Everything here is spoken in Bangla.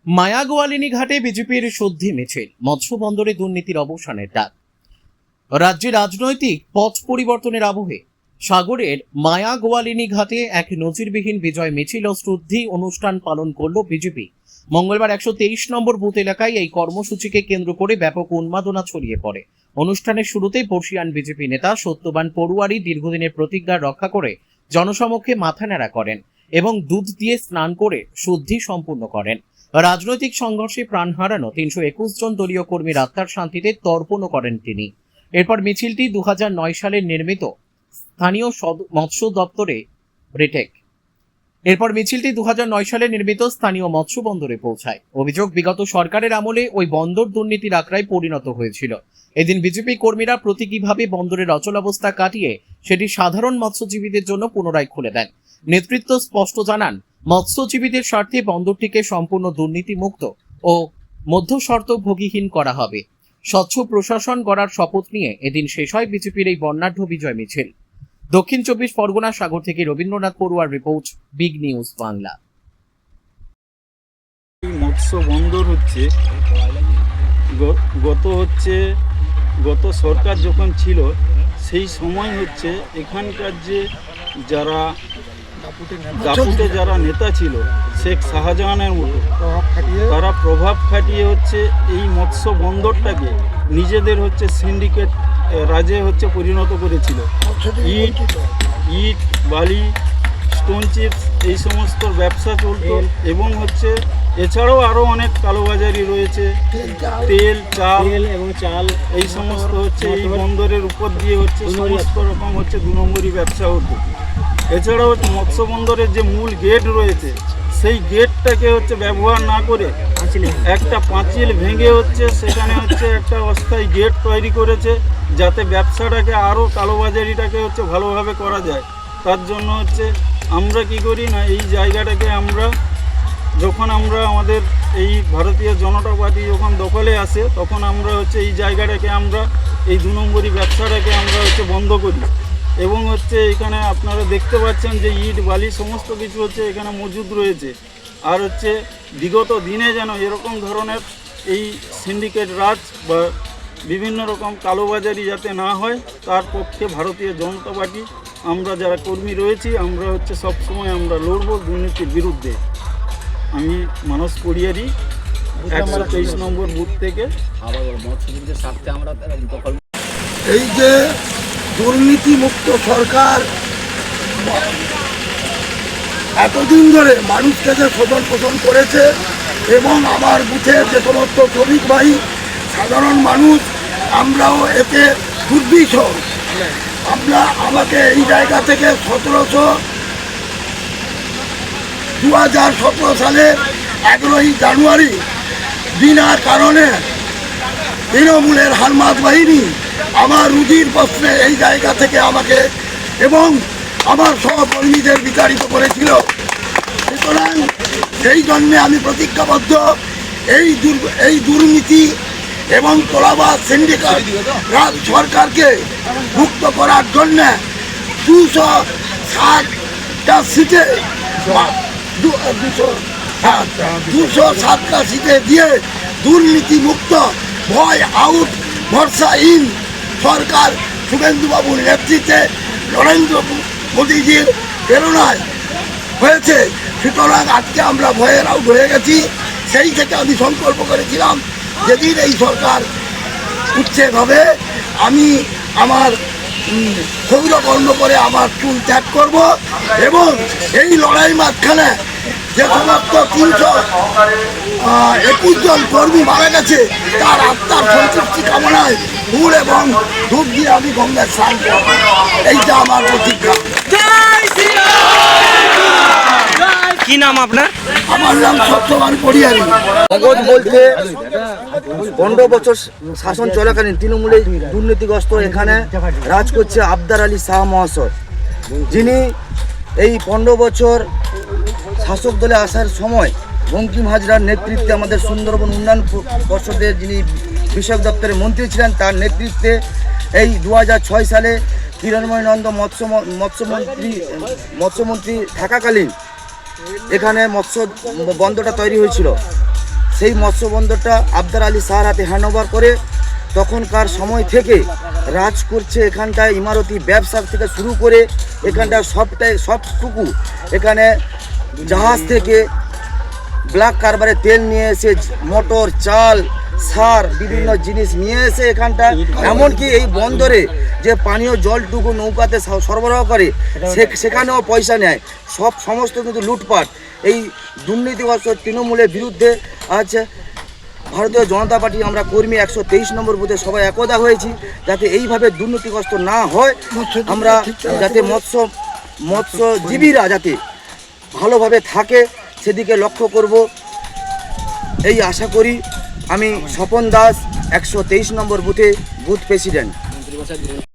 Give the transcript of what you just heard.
মায়াগোয়ালিনী ঘাটে বিজেপির শুদ্ধি মিছিল, মৎস্য বন্দরে দুর্নীতির অবসানের ডাক। রাজ্যে রাজনৈতিক পথ পরিবর্তনের আবহে সাগরের মায়াগোয়ালিনী ঘাটে এক নজিরবিহীন বিজয় মিছিল ও শুদ্ধি অনুষ্ঠান পালন করল বিজেপি। মঙ্গলবার 123 নম্বর বুথ এলাকায় এই কর্মসূচিকে কেন্দ্র করে ব্যাপক উন্মাদনা ছড়িয়ে পড়ে। অনুষ্ঠানের শুরুতেই বর্ষিয়ান বিজেপি নেতা সত্যবান পড়ুয়ারি দীর্ঘদিনের প্রতিজ্ঞা রক্ষা করে জনসমক্ষে মাথা ন্যাড়া করেন এবং দুধ দিয়ে স্নান করে শুদ্ধি সম্পূর্ণ করেন। রাজনৈতিক সংঘর্ষে প্রাণ হারানো 321 জন দলীয় কর্মীর আত্মার শান্তিতে তর্পণও করেন তিনি। এরপর মিছিলটি 2009 সালে নির্মিত স্থানীয় মৎস্য দপ্তরে স্থানীয় মৎস্য বন্দরে পৌঁছায়। অভিযোগ, বিগত সরকারের আমলে ওই বন্দর দুর্নীতির আখড়ায় পরিণত হয়েছিল। এদিন বিজেপি কর্মীরা প্রতীকীভাবে বন্দরের অচলাবস্থা কাটিয়ে সেটি সাধারণ মৎস্যজীবীদের জন্য পুনরায় খুলে দেন। নেতৃত্ব স্পষ্ট জানান, মৎস্যজীবীদের স্বার্থে বন্দরটিকে সম্পূর্ণ দুর্নীতিমুক্ত ও মধ্যস্বর্তভোগীহীন করা হবে। স্বচ্ছ প্রশাসন গড়ার শপথ নিয়ে এদিন শেষ হয় বিজেপির এই বর্ণাঢ্য বিজয় মিছিল। দক্ষিণ 24 পরগনা সাগর থেকে রবীন্দ্রনাথ পড়ুয়ার রিপোর্ট, বিগ নিউজ বাংলা। মৎস্য বন্দর হচ্ছে গত সরকার যখন ছিল সেই সময় হচ্ছে এখানকার যে দাপুটে যারা নেতা ছিল শেখ শাহজাহানের মতো তারা প্রভাব খাটিয়ে হচ্ছে এই মৎস্য বন্দরটাকে নিজেদের হচ্ছে সিন্ডিকেট রাজে হচ্ছে পরিণত করেছিল। ইট বালি স্টোন চিপস এই সমস্ত ব্যবসা চলত এবং হচ্ছে এছাড়াও আরও অনেক কালোবাজারি রয়েছে। তেল চাল এই সমস্ত হচ্ছে এই বন্দরের উপর দিয়ে হচ্ছে সমস্ত রকম হচ্ছে 2 নম্বরই ব্যবসা হতো। এছাড়াও মৎস্য বন্দরের যে মূল গেট রয়েছে সেই গেটটাকে হচ্ছে ব্যবহার না করে একটা পাঁচিল ভেঙে হচ্ছে সেখানে হচ্ছে একটা অস্থায়ী গেট তৈরি করেছে, যাতে ব্যবসাটাকে আরও কালোবাজারিটাকে হচ্ছে ভালোভাবে করা যায়। তার জন্য হচ্ছে আমরা কি করি না, এই জায়গাটাকে যখন আমরা আমাদের এই ভারতীয় জনতা পার্টি যখন দখলে আসে তখন আমরা হচ্ছে এই জায়গাটাকে এই 2 নম্বরই ব্যবসাটাকে আমরা হচ্ছে বন্ধ করি এবং হচ্ছে এখানে আপনারা দেখতে পাচ্ছেন যে ইট বালি সমস্ত কিছু হচ্ছে এখানে মজুদ রয়েছে। আর হচ্ছে বিগত দিনে যেন এরকম ধরনের এই সিন্ডিকেট রাজ বা বিভিন্ন রকম কালোবাজারি যাতে না হয় তার পক্ষে ভারতীয় জনতা পার্টি আমরা যারা কর্মী রয়েছি আমরা হচ্ছে সবসময় আমরা লড়ব দুর্নীতির বিরুদ্ধে। আমি মানস পড়িয়ারি 123 নম্বর বুথ থেকে। এই যে দুর্নীতিমুক্ত সরকার এতদিন ধরে মানুষকে যে শোষণ পোষণ করেছে এবং আমার বুথের যে সমস্ত শ্রমিক ভাই সাধারণ মানুষ আমরাও এতে দুর্বিষহ। আমাকে এই জায়গা থেকে 2017 সালের 11ই জানুয়ারি বিনা কারণে তৃণমূলের হারমাত বাহিনী আমার রুজির প্রশ্নে এই জায়গা থেকে আমাকে এবং আমার সহকর্মীদের বিতাড়িত করেছিল। সুতরাং সেই জন্যে আমি প্রতিজ্ঞাবদ্ধ এই দুর্নীতি এবং তোলাবাজ সিন্ডিকেট রাজ সরকারকে মুক্ত করার জন্য 207টা সিটে 207টা সিটে দিয়ে দুর্নীতি মুক্ত ভয় আউট ভরসা ইন সরকার শুভেন্দুবাবুর নেতৃত্বে নরেন্দ্র মোদীজির প্রেরণায় হয়েছে। সুতরাং আজকে আমরা ভয়ের আউট হয়ে গেছি। সেই থেকে আমি সংকল্প করেছিলাম যেদিন এই সরকার উচ্ছেদ হবে আমি আমার ক্ষৌরকর্ম করে আমার চুল ত্যাগ করব এবং এই লড়াই মাঝখানে যে সমস্ত 321 জন কর্মী মারা গেছে তার আত্মার সন্তুষ্টি কামনায় ফুল এবং ধূপ দিয়ে আমি গঙ্গায় স্নান করব। এইটা আমার প্রতিজ্ঞা। কি নাম আপনার? আমার নাম সত্যবান পড়িয়ারি। কাগজ বলতে 15 বছর শাসন চলাকালীন তৃণমূলে দুর্নীতিগ্রস্ত এখানে রাজ করছে আবদার আলী শাহ মহাশয়, যিনি এই 15 বছর শাসক দলে আসার সময় বঙ্কিম হাজরার নেতৃত্বে আমাদের সুন্দরবন উন্নয়ন পর্ষদের যিনি বিষয়ক দপ্তরের মন্ত্রী ছিলেন তার নেতৃত্বে এই 2006 সালে কিরণময় নন্দ মৎস্যমন্ত্রী থাকাকালীন এখানে মৎস্য বন্দরটা তৈরি হয়েছিল। সেই মৎস্য বন্দরটা আবদার আলী শাহর হাতে হ্যান্ডওভার করে তখনকার সময় থেকে রাজ করছে এখানটায় ইমারতি ব্যবসা থেকে শুরু করে এখানটা সবটুকু এখানে জাহাজ থেকে ব্ল্যাক কারবারে তেল নিয়ে এসে মোটর চাল সার বিভিন্ন জিনিস নিয়ে এসে এখানটা এমনকি এই বন্দরে যে পানীয় জলটুকু নৌকাতে সরবরাহ করে সেখানেও পয়সা নেয় সমস্ত কিন্তু লুটপাট। এই দুর্নীতিগ্রস্ত তৃণমূলের বিরুদ্ধে আছে ভারতীয় জনতা পার্টি আমরা কর্মী 123 নম্বর বুথে সবাই একদা হয়েছি যাতে এইভাবে দুর্নীতিগ্রস্ত না হয়, আমরা যাতে মৎস্যজীবীরা যাতে ভালোভাবে থাকে সেদিকে লক্ষ্য করব এই আশা করি। আমি স্বপন দাস 123 নম্বর বুথে বুথ প্রেসিডেন্ট।